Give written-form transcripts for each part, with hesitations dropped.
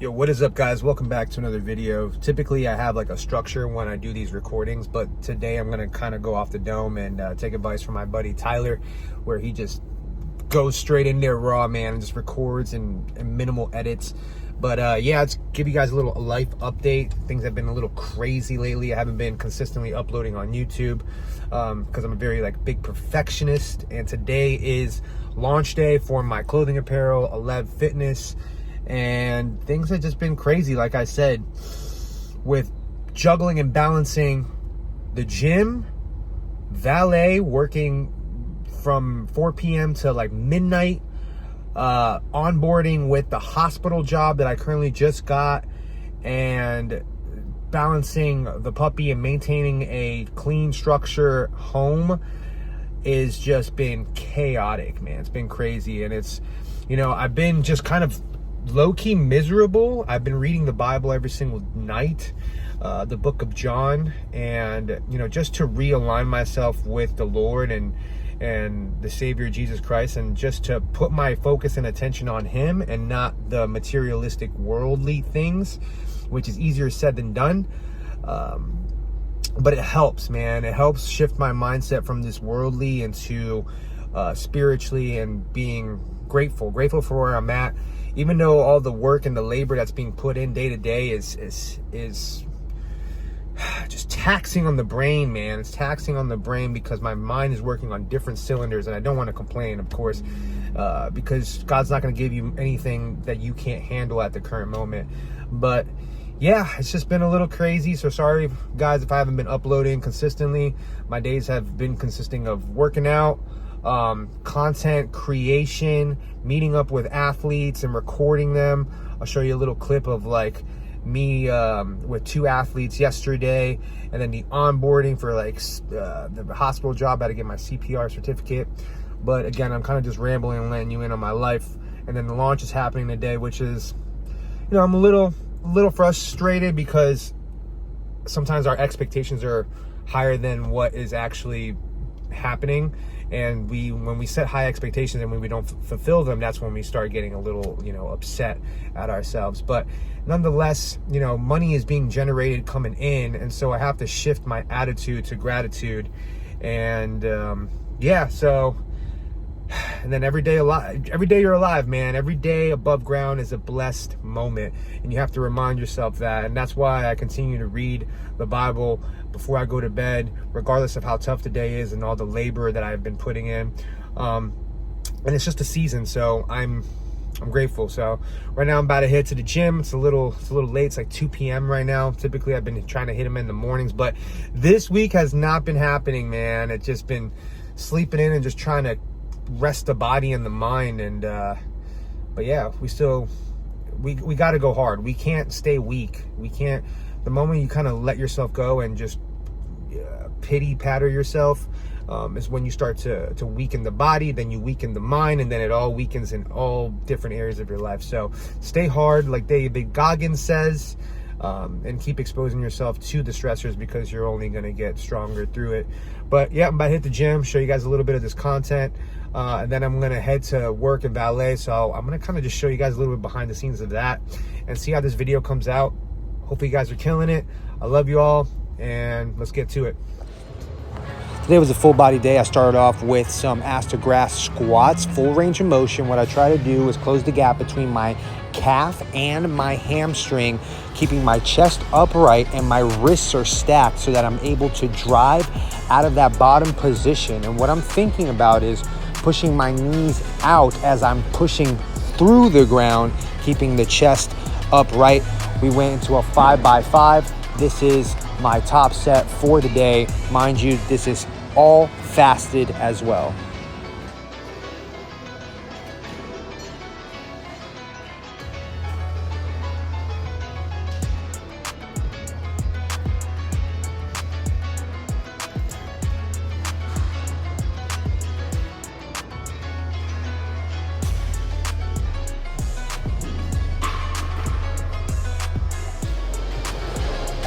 Yo, what is up, guys? Welcome back to another video. Typically I have like a structure when I do these recordings, but today I'm gonna kind of go off the dome and take advice from my buddy Tyler, where he just goes straight in there raw, man, and just records and minimal edits. But yeah, let's give you guys a little life update. Things have been a little crazy lately. I haven't been consistently uploading on YouTube because I'm a very big perfectionist, and today is launch day for my clothing apparel, Alev Fitness. And things have just been crazy, like I said, with juggling and balancing the gym, valet, working from 4 p.m. to midnight, onboarding with the hospital job that I currently just got, and balancing the puppy and maintaining a clean structure home is just been chaotic, man. It's been crazy, and it's, I've been just kind of low-key miserable. I've been reading the Bible every single night, the book of John, and just to realign myself with the Lord and the Savior Jesus Christ, and just to put my focus and attention on him and not the materialistic worldly things, which is easier said than done. But it helps, man. It helps shift my mindset from this worldly into spiritually, and being grateful for where I'm at. Even though all the work and the labor that's being put in day to day is just taxing on the brain, man. It's taxing on the brain because my mind is working on different cylinders, and I don't want to complain, of course, because God's not going to give you anything that you can't handle at the current moment. But yeah, it's just been a little crazy. So sorry, guys, if I haven't been uploading consistently. My days have been consisting of working out, content creation, meeting up with athletes and recording them. I'll show you a little clip of me with 2 athletes yesterday, and then the onboarding for the hospital job. I had to get my CPR certificate. But again, I'm kind of just rambling and letting you in on my life. And then the launch is happening today, which is, I'm a little frustrated because sometimes our expectations are higher than what is actually happening, and when we set high expectations and when we don't fulfill them, that's when we start getting a little upset at ourselves. But nonetheless, money is being generated coming in, and so I have to shift my attitude to gratitude. And yeah, so, and then every day you're alive, man. Every day above ground is a blessed moment, and you have to remind yourself that. And that's why I continue to read the Bible before I go to bed, regardless of how tough the day is and all the labor that I've been putting in. And it's just a season, so I'm grateful. So right now I'm about to head to the gym. It's a little late. It's 2 p.m. right now. Typically I've been trying to hit them in the mornings, but this week has not been happening, man. It's just been sleeping in and just trying to rest the body and the mind. And but yeah, we got to go hard. We can't stay weak. We can't. The moment you kind of let yourself go and just pity patter yourself, is when you start to weaken the body, then you weaken the mind, and then it all weakens in all different areas of your life. So stay hard, like David Goggins says, and keep exposing yourself to the stressors, because you're only going to get stronger through it. But yeah, I'm about to hit the gym, show you guys a little bit of this content, and then I'm going to head to work and valet. So I'm going to kind of just show you guys a little bit behind the scenes of that and see how this video comes out. Hopefully you guys are killing it. I love you all, and let's get to it. Today was a full body day. I started off with some ass to grass squats, full range of motion. What I try to do is close the gap between my calf and my hamstring, keeping my chest upright and my wrists are stacked so that I'm able to drive out of that bottom position. And what I'm thinking about is pushing my knees out as I'm pushing through the ground, keeping the chest upright. We went into a 5x5. This is my top set for the day. Mind you, this is all fasted as well.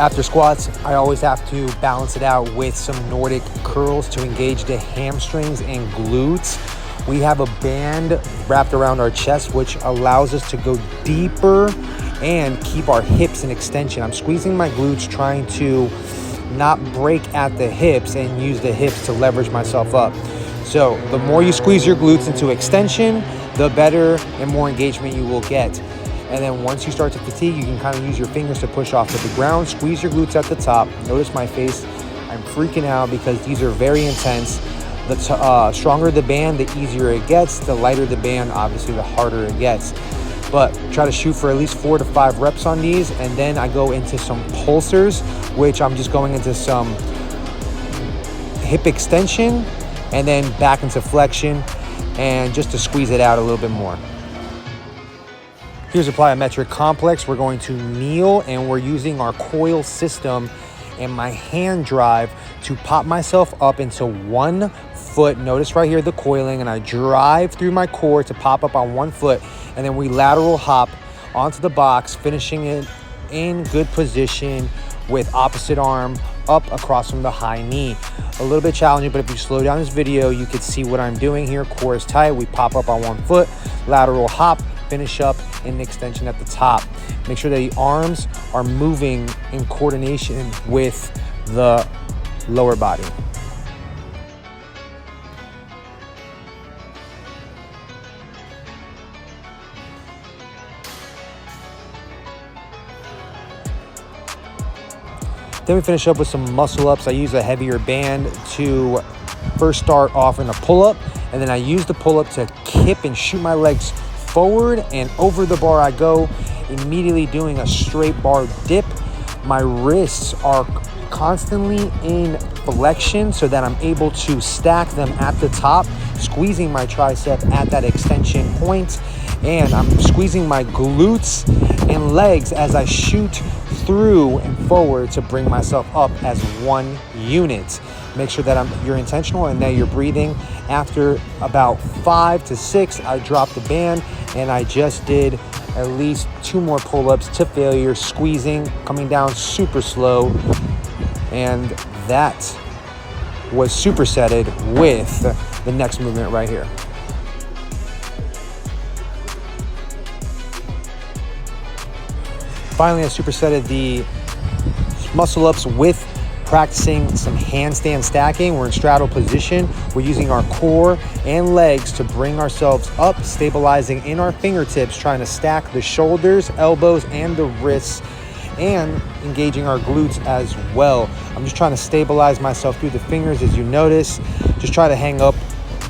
After squats, I always have to balance it out with some Nordic curls to engage the hamstrings and glutes. We have a band wrapped around our chest, which allows us to go deeper and keep our hips in extension. I'm squeezing my glutes, trying to not break at the hips and use the hips to leverage myself up. So the more you squeeze your glutes into extension, the better and more engagement you will get. And then once you start to fatigue, you can kind of use your fingers to push off to the ground. Squeeze your glutes at the top. Notice my face. I'm freaking out because these are very intense. The stronger the band, the easier it gets. The lighter the band, obviously, the harder it gets. But try to shoot for at least 4 to 5 reps on these. And then I go into some pulsers, which I'm just going into some hip extension and then back into flexion, and just to squeeze it out a little bit more. Here's a plyometric complex. We're going to kneel and we're using our coil system and my hand drive to pop myself up into 1 foot. Notice right here the coiling, and I drive through my core to pop up on 1 foot, and then we lateral hop onto the box, finishing it in good position with opposite arm up across from the high knee. A little bit challenging, but if you slow down this video, you can see what I'm doing here. Core is tight. We pop up on 1 foot, lateral hop, finish up in the extension at the top. Make sure that the arms are moving in coordination with the lower body. Then we finish up with some muscle ups. I use a heavier band to first start off in a pull-up, and then I use the pull-up to kip and shoot my legs forward, and over the bar I go, immediately doing a straight bar dip. My wrists are constantly in flexion so that I'm able to stack them at the top, squeezing my tricep at that extension point, and I'm squeezing my glutes and legs as I shoot through and forward to bring myself up as 1 unit. Make sure that you're intentional and that you're breathing. After about 5 to 6, I drop the band, and I just did at least 2 more pull-ups to failure, squeezing, coming down super slow, and that was supersetted with the next movement right here. Finally, I supersetted the muscle ups with practicing some handstand stacking. We're in straddle position. We're using our core and legs to bring ourselves up, stabilizing in our fingertips, trying to stack the shoulders, elbows, and the wrists, and engaging our glutes as well. I'm just trying to stabilize myself through the fingers. As you notice, just try to hang up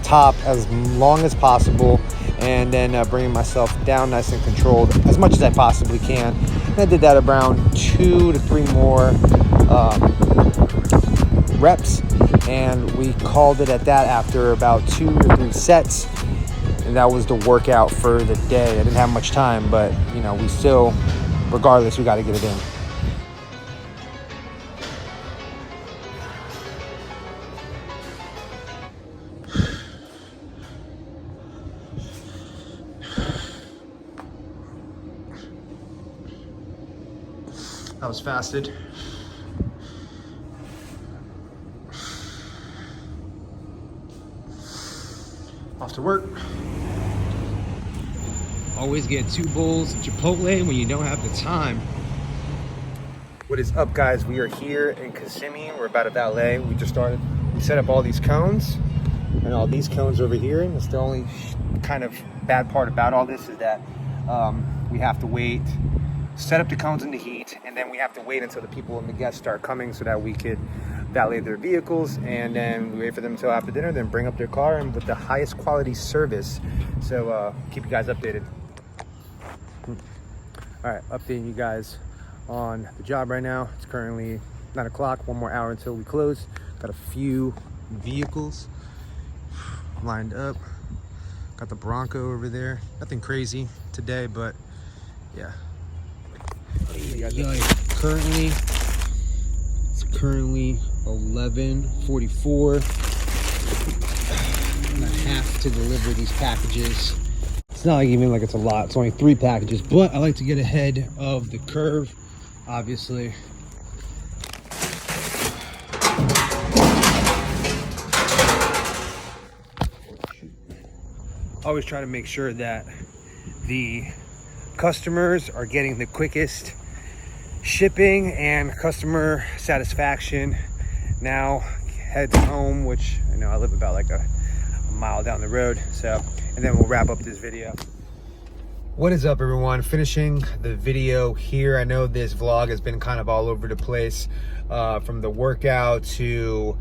top as long as possible, and then bringing myself down nice and controlled as much as I possibly can. And I did that around 2 to 3 more reps, and we called it at that after about 2 or 3 sets, and that was the workout for the day. I didn't have much time, but you know, we still, regardless, we got to get it in. I was fasted. Off to work. Always get 2 bowls of Chipotle when you don't have the time. What is up, guys? We are here in Kissimmee. We're about to valet. We just started. We set up all these cones and all these cones over here. And it's the only kind of bad part about all this is that we have to wait, set up the cones in the heat, and then we have to wait until the people and the guests start coming so that we could valet their vehicles, and then we wait for them until after dinner, then bring up their car, and with the highest quality service. So keep you guys updated. All right, updating you guys on the job right now. It's currently 9 o'clock, 1 more hour until we close. Got a few vehicles lined up. Got the Bronco over there. Nothing crazy today, but yeah. It's currently 11:44. And I have to deliver these packages. It's not even like it's a lot. It's only 3 packages, but I like to get ahead of the curve, obviously. Always try to make sure that the customers are getting the quickest shipping and customer satisfaction. Now head home, which I know I live about like a mile down the road, so, and then we'll wrap up this video. What is up, everyone? Finishing the video here. I know this vlog has been kind of all over the place, from the workout to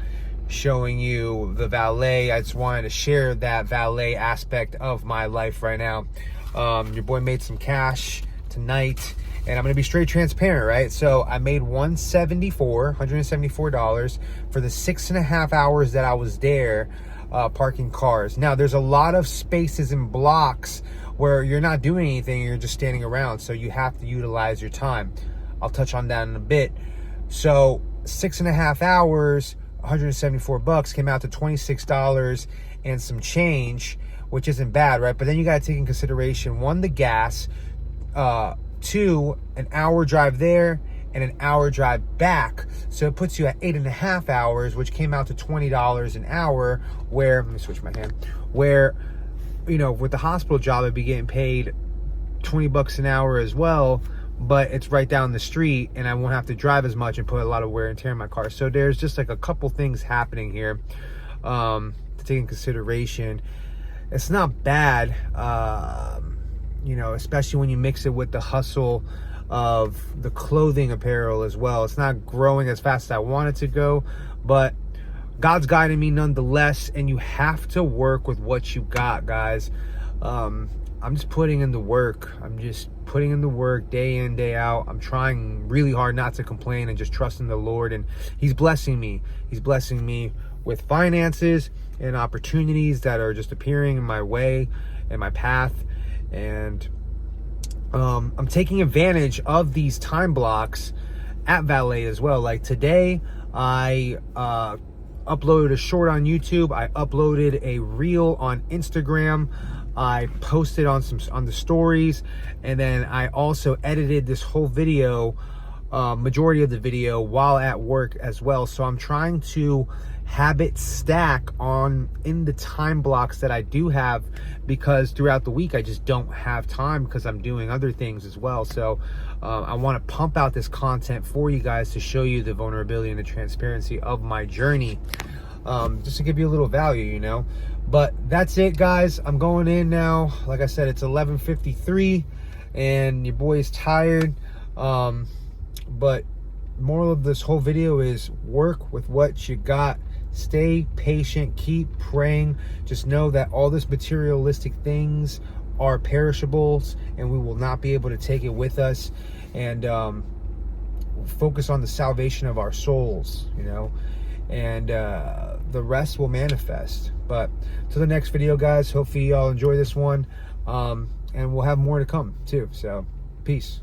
showing you the valet. I just wanted to share that valet aspect of my life right now. Your boy made some cash tonight, and I'm gonna be straight transparent, right? So I made $174 for the 6.5 hours that I was there parking cars. Now there's a lot of spaces and blocks where you're not doing anything, you're just standing around, so you have to utilize your time. I'll touch on that in a bit. So 6.5 hours, $174 came out to $26 and some change, which isn't bad, right? But then you got to take in consideration, one, the gas, two, an hour drive there and an hour drive back. So it puts you at 8.5 hours, which came out to $20 an hour, where, let me switch my hand, where, you know, with the hospital job, I'd be getting paid $20 an hour as well, but it's right down the street and I won't have to drive as much and put a lot of wear and tear in my car. So there's just like a couple things happening here to take in consideration. It's not bad, you know, especially when you mix it with the hustle of the clothing apparel as well. It's not growing as fast as I want it to go, but God's guiding me nonetheless, and you have to work with what you got, guys. I'm just putting in the work. I'm just putting in the work day in, day out. I'm trying really hard not to complain and just trust in the Lord, and He's blessing me. He's blessing me with finances and opportunities that are just appearing in my way and my path, and I'm taking advantage of these time blocks at valet as well. Like today, I uploaded a short on YouTube. I uploaded a reel on Instagram. I posted on the stories, and then I also edited this whole video, majority of the video, while at work as well. So I'm trying to habit stack in the time blocks that I do have, because throughout the week I just don't have time because I'm doing other things as well. So I want to pump out this content for you guys to show you the vulnerability and the transparency of my journey, just to give you a little value, you know. But that's it, guys. I'm going in now. Like I said, it's 11:53 and your boy is tired, but moral of this whole video is work with what you got. Stay patient, keep praying. Just know that all this materialistic things are perishables and we will not be able to take it with us. And focus on the salvation of our souls, you know, and the rest will manifest. But to the next video, guys, hopefully y'all enjoy this one, and we'll have more to come too. So peace.